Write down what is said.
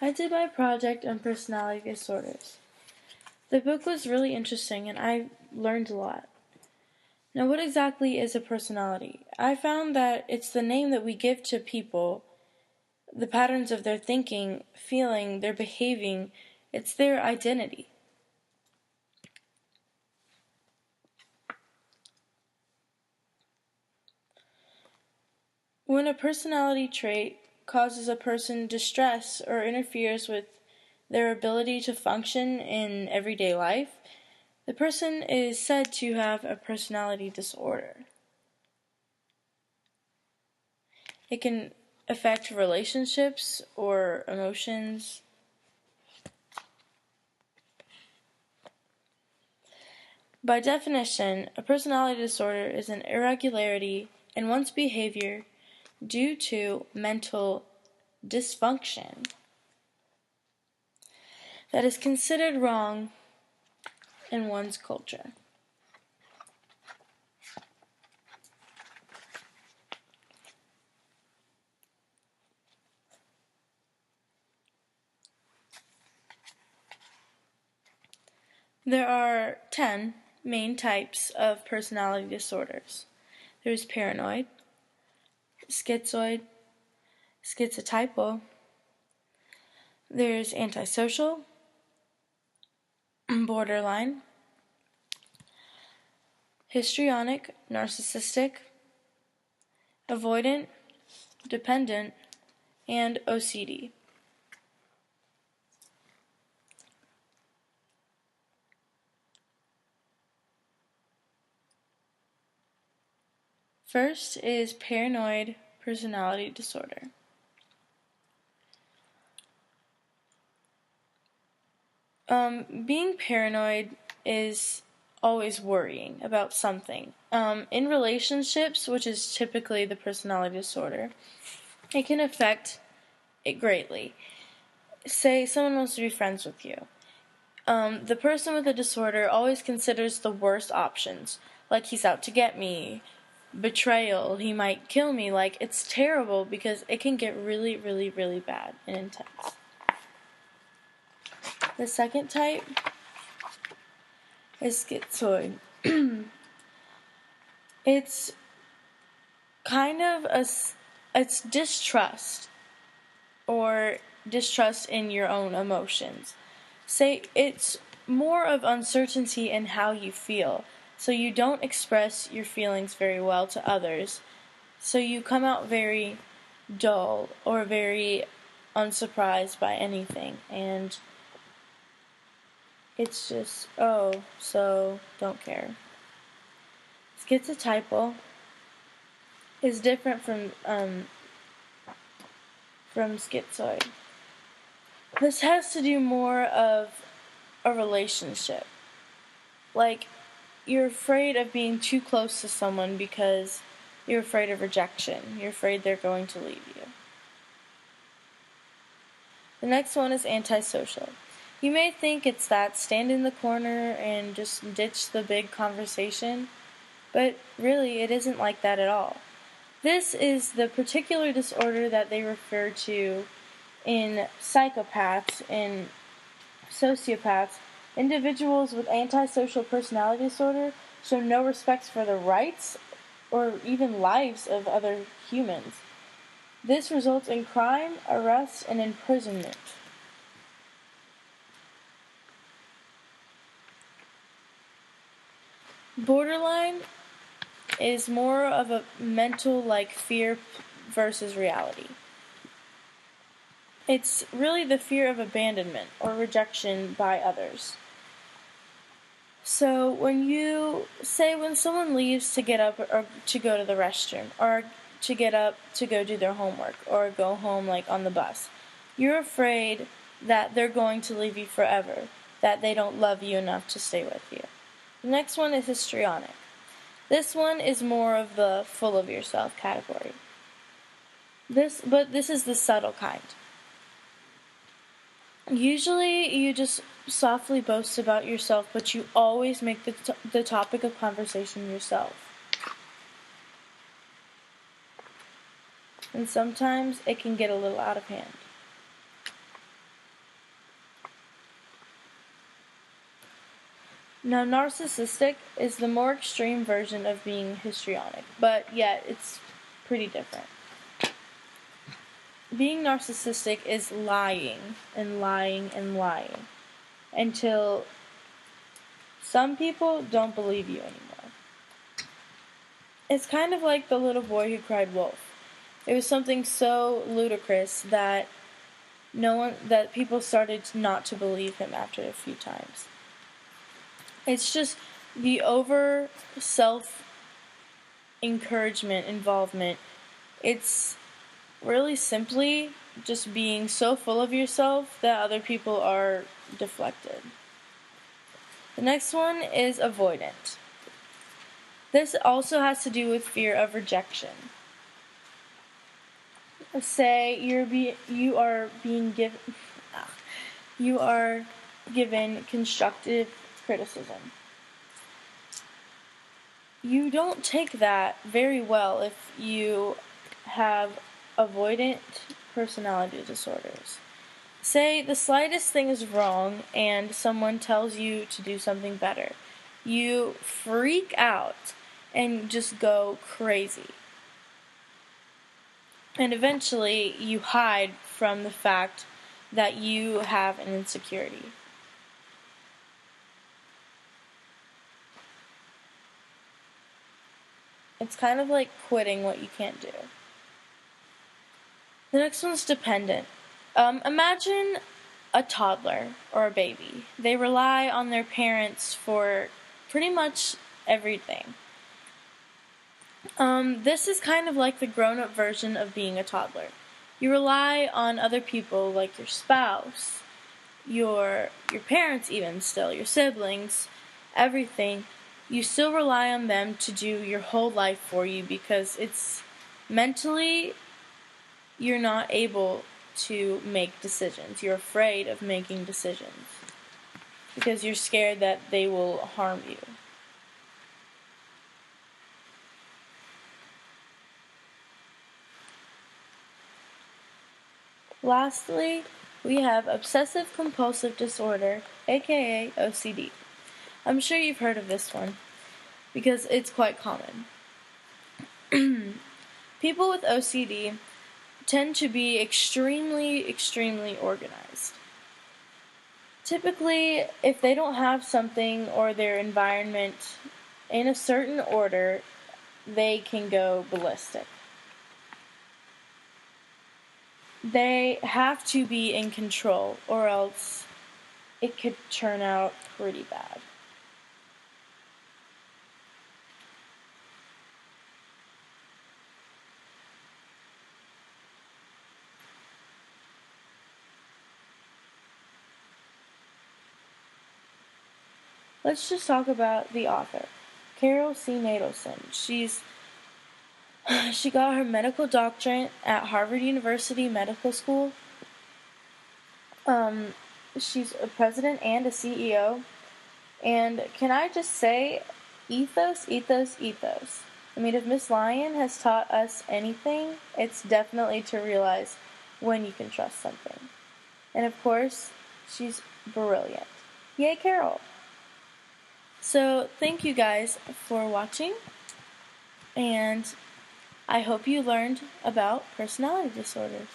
I did my project on personality disorders. The book was really interesting and I learned a lot. Now, what exactly is a personality? I found that it's the name that we give to people, the patterns of their thinking, feeling, their behaving. It's their identity. When a personality trait causes a person distress or interferes with their ability to function in everyday life, the person is said to have a personality disorder. It can affect relationships or emotions. By definition, a personality disorder is an irregularity in one's behavior due to mental dysfunction that is considered wrong in one's culture. There are 10 main types of personality disorders. There's paranoid, schizoid, schizotypal, there's antisocial, borderline, histrionic, narcissistic, avoidant, dependent, and OCD. First is paranoid personality disorder. Being paranoid is always worrying about something. In relationships, which is typically the personality disorder, it can affect it greatly. Say someone wants to be friends with you. The person with the disorder always considers the worst options, like he's out to get me, betrayal, he might kill me. Like, it's terrible because it can get really, really, really bad and intense. The second type is schizoid. It's kind of it's distrust or distrust in your own emotions. Say it's more of uncertainty in how you feel, so you don't express your feelings very well to others, so you come out very dull or very unsurprised by anything, and it's just, oh, so don't care. Schizotypal is different from schizoid. This has to do more of a relationship. Like, you're afraid of being too close to someone because you're afraid of rejection. You're afraid they're going to leave you. The next one is antisocial. You may think it's that stand in the corner and just ditch the big conversation, but really it isn't like that at all. This is the particular disorder that they refer to in psychopaths and sociopaths. Individuals with antisocial personality disorder show no respect for the rights or even lives of other humans. This results in crime, arrest, and imprisonment. Borderline is more of a mental, like, fear versus reality. It's really the fear of abandonment or rejection by others. So when someone leaves to get up or to go to the restroom, or to get up to go do their homework, or go home like on the bus, you're afraid that they're going to leave you forever, that they don't love you enough to stay with you. The next one is histrionic. This one is more of the full of yourself category. This is the subtle kind. Usually you just softly boast about yourself, but you always make the topic of conversation yourself. And sometimes it can get a little out of hand. Now, narcissistic is the more extreme version of being histrionic, but yet it's pretty different. Being narcissistic is lying and lying and lying until some people don't believe you anymore. It's kind of like the little boy who cried wolf. It was something so ludicrous that people started not to believe him after a few times. It's just the over self-encouragement, involvement. It's really simply just being so full of yourself that other people are deflected. The next one is avoidant. This also has to do with fear of rejection. Say you are given constructive criticism. You don't take that very well if you have avoidant personality disorders. Say the slightest thing is wrong and someone tells you to do something better. You freak out and just go crazy. And eventually you hide from the fact that you have an insecurity. It's kind of like quitting what you can't do. The next one's dependent. Imagine a toddler or a baby. They rely on their parents for pretty much everything. This is kind of like the grown-up version of being a toddler. You rely on other people like your spouse, your parents even still, your siblings, everything. You still rely on them to do your whole life for you because it's mentally you're not able to make decisions. You're afraid of making decisions because you're scared that they will harm you. Lastly, we have obsessive compulsive disorder, aka OCD. I'm sure you've heard of this one because it's quite common. People with OCD tend to be extremely, extremely organized. Typically, if they don't have something or their environment in a certain order, they can go ballistic. They have to be in control, or else it could turn out pretty bad. Let's just talk about the author, Carol C. Nadelson. She got her medical doctorate at Harvard University Medical School. She's a president and a CEO. And can I just say, ethos, ethos, ethos. I mean, if Miss Lyon has taught us anything, it's definitely to realize when you can trust something. And of course, she's brilliant. Yay, Carol! So, thank you guys for watching, and I hope you learned about personality disorders.